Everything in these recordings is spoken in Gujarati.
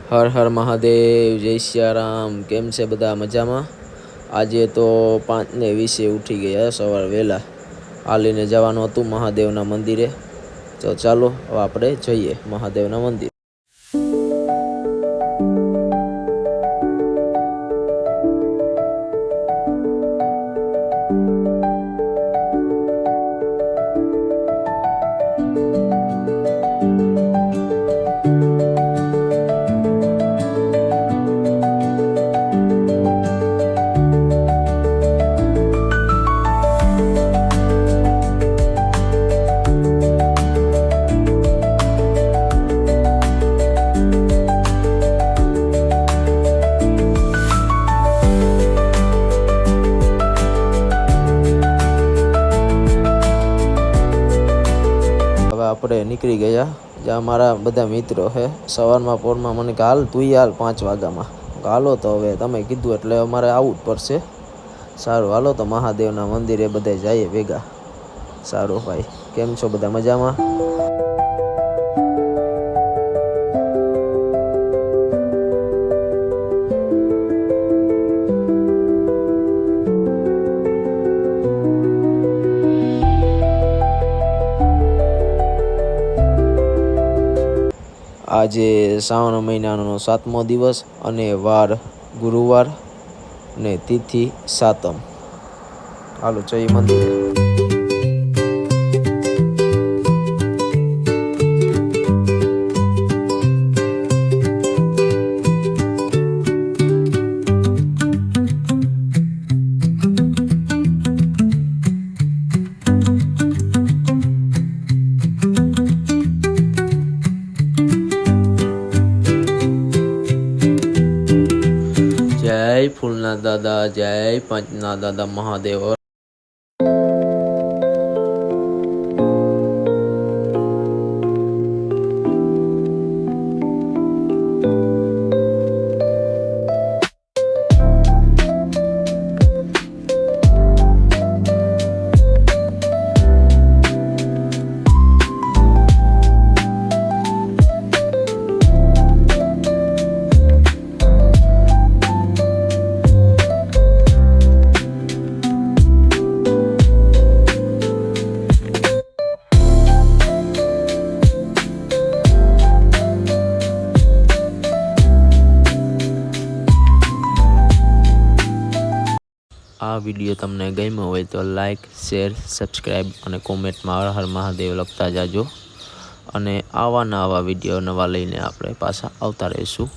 હર હર મહાદેવ, જય સિયારામ। કેમ છે બધા મજામાં? આજે તો 5:20 ઉઠી ગયા, સવાર વહેલા હાલીને જવાનું હતું મહાદેવના મંદિરે। તો ચાલો હવે આપણે જઈએ મહાદેવના મંદિર। આપણે નીકળી ગયા। જ્યાં મારા બધા મિત્રો છે, સવારમાં પોરમાં મને કે હાલ તું હાલ 5 વાગ્યામાં। હાલો તો હવે તમે કીધું એટલે અમારે આવવું જ પડશે। સારું હાલો તો મહાદેવના મંદિરે બધા જઈએ ભેગા। સારું ભાઈ, કેમ છો બધા મજામાં? આજે શ્રાવણ મહિનાનો 7મો દિવસ અને વાર ગુરુવાર ને તિથિ સાતમ। હાલો જય મંદિરે। जय फूलना दादा, जय पंचना दादा महादेव। આ વિડીયો તમને ગમ્યો હોય તો લાઈક, શેર, સબસ્ક્રાઈબ અને કોમેન્ટમાં હર હર મહાદેવ લખતા જાજો। અને આવા વિડીયો નવા લઈને આપણે પાછા આવતા રહીશું।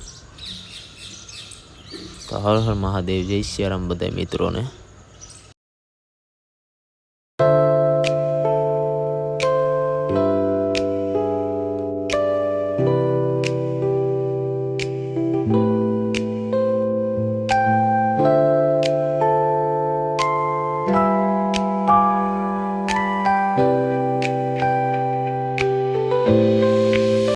તો હર હર મહાદેવ, જય સિયારામ બધા મિત્રોને।